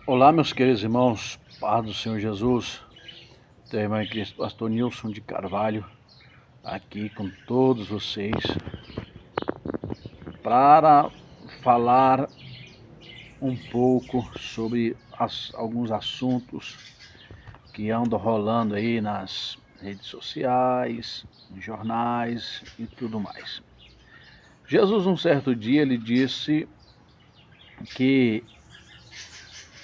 Olá, meus queridos irmãos, paz do Senhor Jesus. Teu irmão em Cristo, pastor Nilson de Carvalho, aqui com todos vocês, para falar um pouco sobre alguns assuntos que andam rolando aí nas redes sociais, nos jornais e tudo mais. Jesus, um certo dia, ele disse que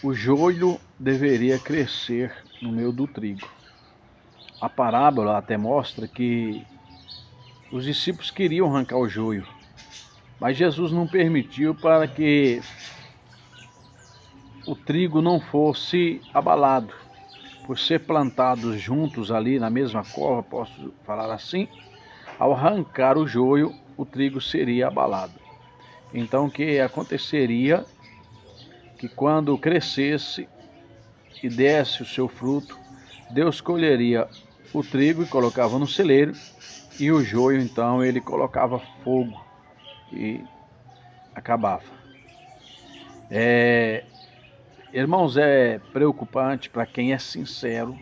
o joio deveria crescer no meio do trigo. A parábola até mostra que os discípulos queriam arrancar o joio, mas Jesus não permitiu para que o trigo não fosse abalado. Por ser plantados juntos ali na mesma cova, posso falar assim, ao arrancar o joio, o trigo seria abalado. Então o que aconteceria? Que quando crescesse e desse o seu fruto, Deus colheria o trigo e colocava no celeiro, e o joio então ele colocava fogo e acabava. Irmãos, é preocupante para quem é sincero,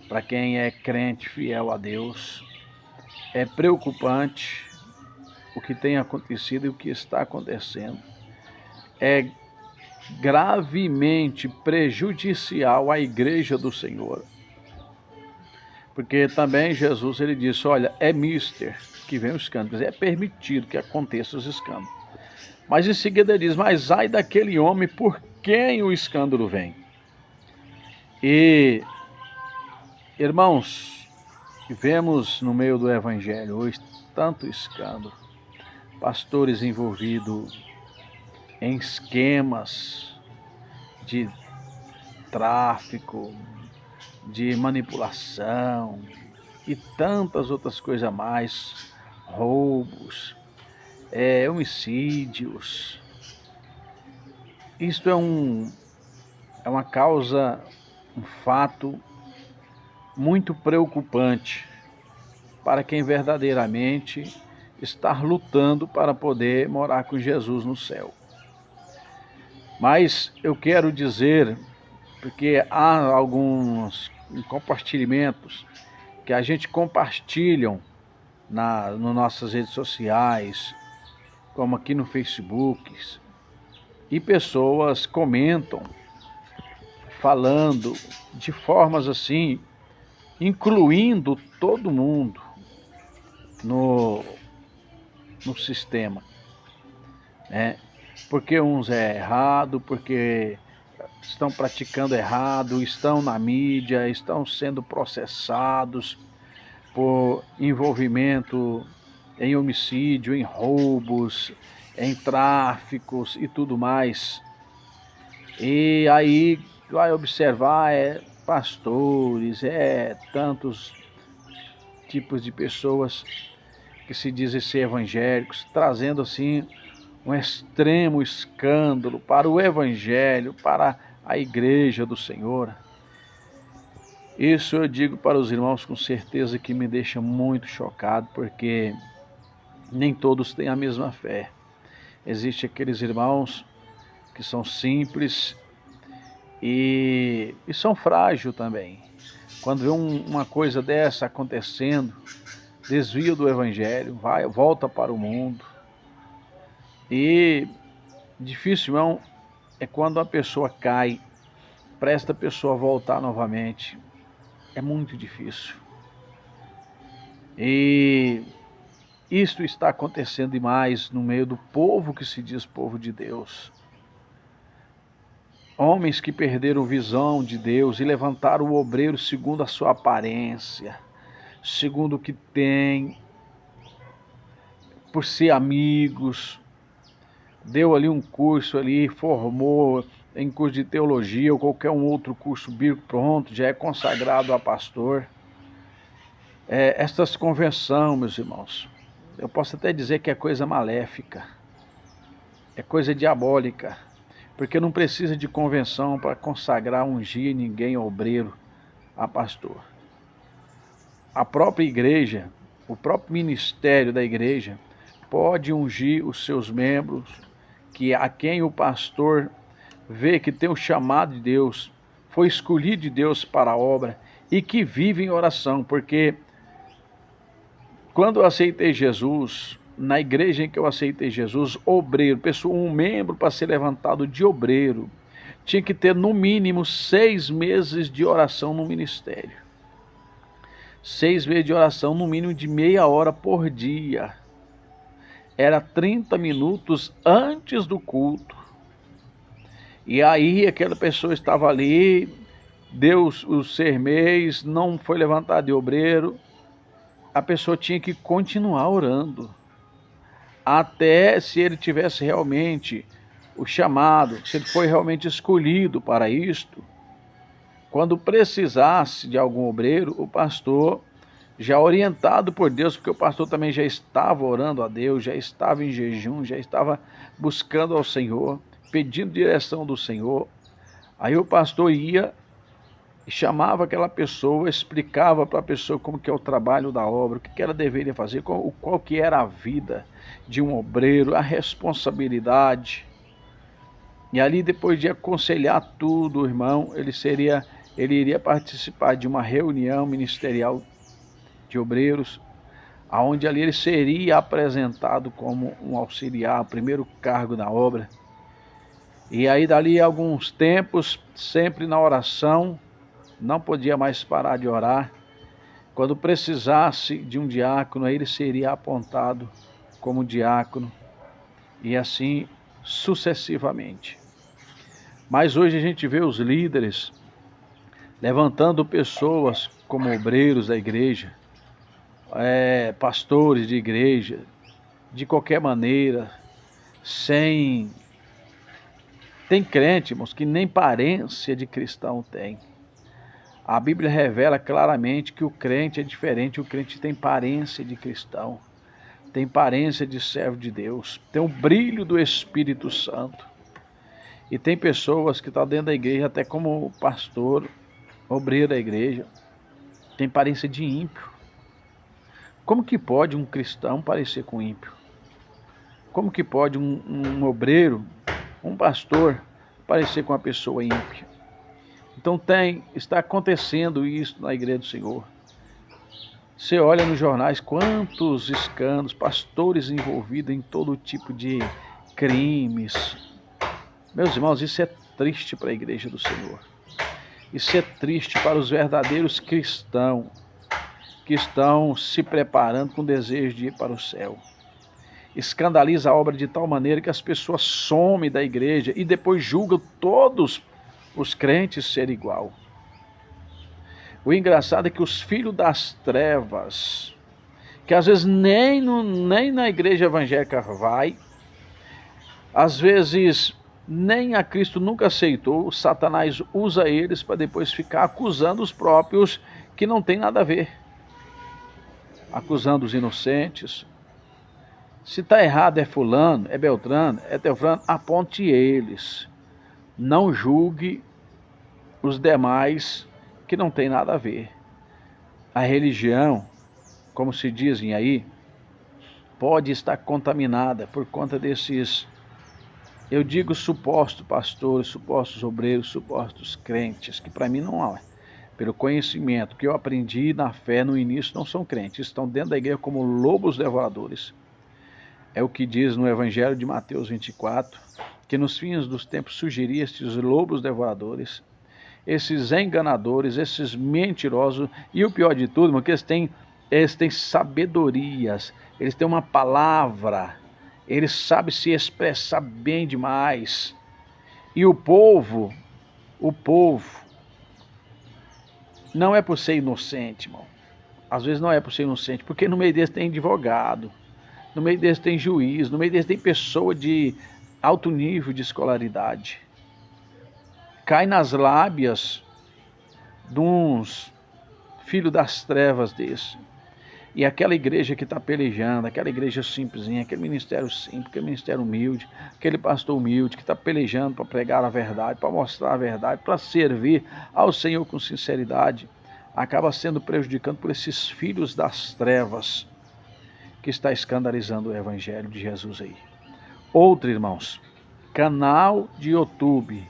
para quem é crente fiel a Deus. É preocupante o que tem acontecido e o que está acontecendo. É gravemente prejudicial à igreja do Senhor. Porque também Jesus ele disse, olha, é mister que vem os escândalos, é permitido que aconteça os escândalos. Mas em seguida ele diz, mas ai daquele homem por quem o escândalo vem. E, irmãos, vemos no meio do evangelho hoje tanto escândalo, pastores envolvidos em esquemas de tráfico, de manipulação e tantas outras coisas mais, roubos, homicídios. Isto é uma causa, um fato muito preocupante para quem verdadeiramente está lutando para poder morar com Jesus no céu. Mas eu quero dizer, porque há alguns compartilhamentos que a gente compartilha nas nossas redes sociais, como aqui no Facebook, e pessoas comentam, falando de formas assim, incluindo todo mundo no sistema, né? Porque uns é errado, porque estão praticando errado, estão na mídia, estão sendo processados por envolvimento em homicídio, em roubos, em tráficos e tudo mais. E aí vai observar pastores, tantos tipos de pessoas que se dizem ser evangélicos, trazendo assim um extremo escândalo para o evangelho, para a igreja do Senhor. Isso eu digo para os irmãos com certeza que me deixa muito chocado, porque nem todos têm a mesma fé. Existem aqueles irmãos que são simples e são frágeis também. Quando vê uma coisa dessa acontecendo, desvia do evangelho, volta para o mundo. E difícil é quando a pessoa cai, para esta pessoa voltar novamente. É muito difícil. E isto está acontecendo demais no meio do povo que se diz povo de Deus. Homens que perderam visão de Deus e levantaram o obreiro segundo a sua aparência, segundo o que tem, por ser amigos, deu ali um curso ali, formou em curso de teologia ou qualquer um outro curso bíblico, pronto, já é consagrado a pastor. Estas convenções, meus irmãos, eu posso até dizer que é coisa maléfica, é coisa diabólica, porque não precisa de convenção para consagrar, ungir ninguém obreiro a pastor. A própria igreja, o próprio ministério da igreja, pode ungir os seus membros, a quem o pastor vê que tem o chamado de Deus, foi escolhido de Deus para a obra e que vive em oração, porque quando eu aceitei Jesus, na igreja em que eu aceitei Jesus, obreiro, um membro para ser levantado de obreiro, tinha que ter no mínimo 6 meses de oração no ministério. 6 meses de oração, no mínimo de meia hora por dia. Era 30 minutos antes do culto. E aí aquela pessoa estava ali, Deus o 6 meses, não foi levantado de obreiro, a pessoa tinha que continuar orando, até se ele tivesse realmente o chamado, se ele foi realmente escolhido para isto. Quando precisasse de algum obreiro, o pastor, já orientado por Deus, porque o pastor também já estava orando a Deus, já estava em jejum, já estava buscando ao Senhor, pedindo direção do Senhor, aí o pastor ia e chamava aquela pessoa, explicava para a pessoa como que é o trabalho da obra, o que ela deveria fazer, qual que era a vida de um obreiro, a responsabilidade. E ali, depois de aconselhar tudo, o irmão, ele iria participar de uma reunião ministerial de obreiros, aonde ali ele seria apresentado como um auxiliar, o primeiro cargo na obra. E aí dali a alguns tempos, sempre na oração, não podia mais parar de orar. Quando precisasse de um diácono, aí ele seria apontado como diácono, e assim sucessivamente. Mas hoje a gente vê os líderes levantando pessoas como obreiros da igreja, pastores de igreja, de qualquer maneira, Tem crente, irmãos, que nem aparência de cristão tem. A Bíblia revela claramente que o crente é diferente, o crente tem aparência de cristão, tem aparência de servo de Deus, tem o brilho do Espírito Santo. E tem pessoas que estão dentro da igreja, até como pastor, obreiro da igreja, tem aparência de ímpio. Como que pode um cristão parecer com ímpio? Como que pode um obreiro, um pastor, parecer com uma pessoa ímpia? Então está acontecendo isso na igreja do Senhor. Você olha nos jornais quantos escândalos, pastores envolvidos em todo tipo de crimes. Meus irmãos, isso é triste para a igreja do Senhor. Isso é triste para os verdadeiros cristãos que estão se preparando com desejo de ir para o céu. Escandaliza a obra de tal maneira que as pessoas somem da igreja e depois julgam todos os crentes ser igual. O engraçado é que os filhos das trevas, que às vezes nem na igreja evangélica vai, às vezes nem a Cristo nunca aceitou, Satanás usa eles para depois ficar acusando os próprios que não tem nada a ver. Acusando os inocentes. Se está errado é fulano, é Beltrano, é Teofrano, aponte eles. Não julgue os demais que não tem nada a ver. A religião, como se dizem aí, pode estar contaminada por conta desses, eu digo, supostos pastores, supostos obreiros, supostos crentes, que para mim não é. Pelo conhecimento que eu aprendi na fé no início, não são crentes, estão dentro da igreja como lobos devoradores. É o que diz no Evangelho de Mateus 24, que nos fins dos tempos surgiria estes lobos devoradores, esses enganadores, esses mentirosos, e o pior de tudo, irmão, que eles têm sabedorias, eles têm uma palavra, eles sabem se expressar bem demais. E o povo, não é por ser inocente, irmão. Às vezes não é por ser inocente, porque no meio deles tem advogado, no meio deles tem juiz, no meio deles tem pessoa de alto nível de escolaridade. Cai nas lábias de uns filhos das trevas desse. E aquela igreja que está pelejando, aquela igreja simplesinha, aquele ministério simples, aquele ministério humilde, aquele pastor humilde que está pelejando para pregar a verdade, para mostrar a verdade, para servir ao Senhor com sinceridade, acaba sendo prejudicado por esses filhos das trevas que está escandalizando o Evangelho de Jesus aí. Outro, irmãos, canal de YouTube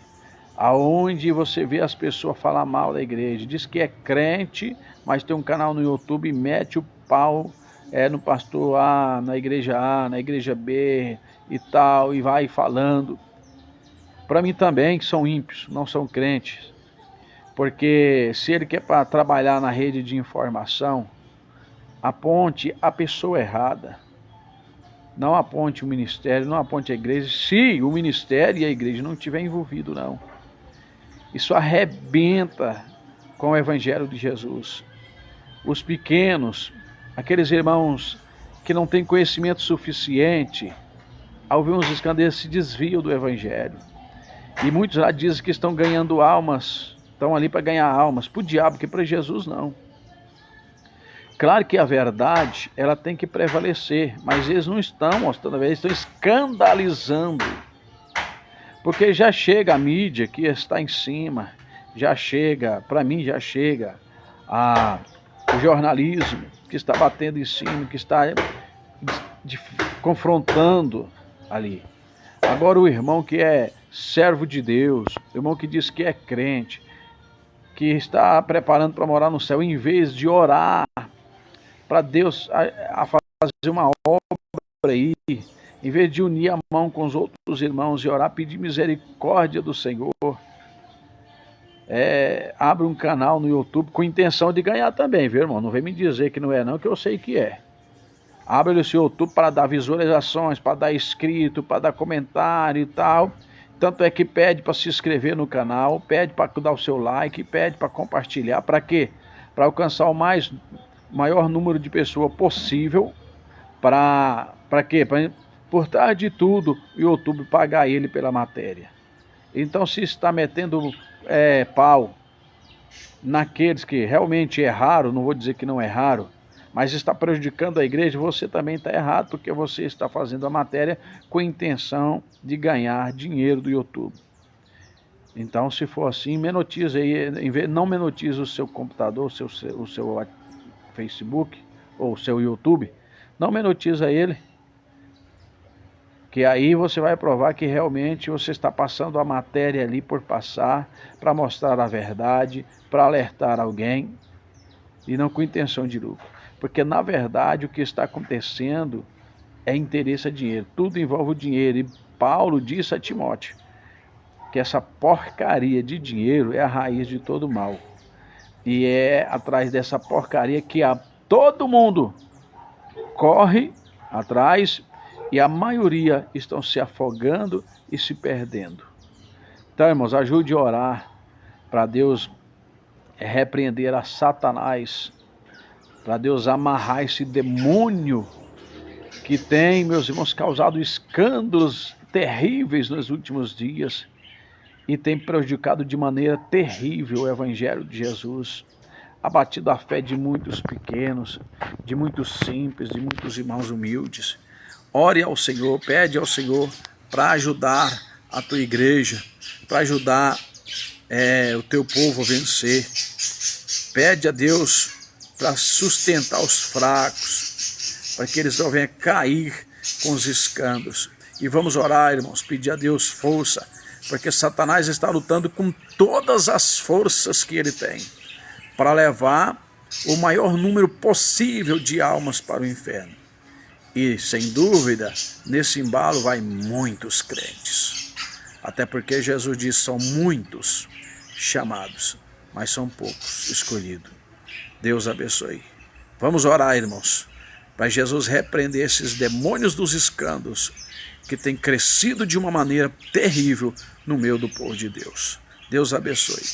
aonde você vê as pessoas falar mal da igreja, diz que é crente, mas tem um canal no YouTube e mete o pau no pastor A, na igreja B e tal, e vai falando. Para mim também, que são ímpios, não são crentes. Porque se ele quer para trabalhar na rede de informação, aponte a pessoa errada. Não aponte o ministério, não aponte a igreja, se o ministério e a igreja não estiver envolvido, não. Isso arrebenta com o evangelho de Jesus. Os pequenos, aqueles irmãos que não têm conhecimento suficiente, ao ver uns escândalos, se desviam do evangelho. E muitos lá dizem que estão ganhando almas, estão ali para ganhar almas, para o diabo, porque para Jesus não. Claro que a verdade, ela tem que prevalecer, mas eles não estão mostrando a verdade, eles estão escandalizando. Porque já chega a mídia que está em cima, já chega, para mim já chega o jornalismo que está batendo em cima, que está confrontando ali. Agora o irmão que é servo de Deus, o irmão que diz que é crente, que está preparando para morar no céu, em vez de orar para Deus a fazer uma obra aí, em vez de unir a mão com os outros irmãos e orar, pedir misericórdia do Senhor, abre um canal no YouTube com intenção de ganhar também, viu, irmão? Não vem me dizer que não é não, que eu sei que é. Abre esse YouTube para dar visualizações, para dar inscrito, para dar comentário e tal. Tanto é que pede para se inscrever no canal, pede para dar o seu like, pede para compartilhar. Para quê? Para alcançar o maior número de pessoas possível. Para quê? Por trás de tudo, o YouTube pagar ele pela matéria. Então, se está metendo pau naqueles que realmente erraram, não vou dizer que não erraram, mas está prejudicando a igreja, você também está errado, porque você está fazendo a matéria com a intenção de ganhar dinheiro do YouTube. Então, se for assim, menotize aí, não menotize o seu computador, o seu Facebook ou o seu YouTube, não menotiza ele, que aí você vai provar que realmente você está passando a matéria ali por passar, para mostrar a verdade, para alertar alguém, e não com intenção de lucro. Porque, na verdade, o que está acontecendo é interesse a dinheiro. Tudo envolve o dinheiro. E Paulo disse a Timóteo que essa porcaria de dinheiro é a raiz de todo mal. E é atrás dessa porcaria que todo mundo corre atrás e a maioria estão se afogando e se perdendo. Então, irmãos, ajude a orar para Deus repreender a Satanás, para Deus amarrar esse demônio que tem, meus irmãos, causado escândalos terríveis nos últimos dias e tem prejudicado de maneira terrível o Evangelho de Jesus, abatido a fé de muitos pequenos, de muitos simples, de muitos irmãos humildes. Ore ao Senhor, pede ao Senhor para ajudar a tua igreja, para ajudar o teu povo a vencer. Pede a Deus para sustentar os fracos, para que eles não venham cair com os escândalos. E vamos orar, irmãos, pedir a Deus força, porque Satanás está lutando com todas as forças que ele tem, para levar o maior número possível de almas para o inferno. E, sem dúvida, nesse embalo vai muitos crentes. Até porque Jesus diz, são muitos chamados, mas são poucos escolhidos. Deus abençoe. Vamos orar, irmãos, para Jesus repreender esses demônios dos escândalos que têm crescido de uma maneira terrível no meio do povo de Deus. Deus abençoe.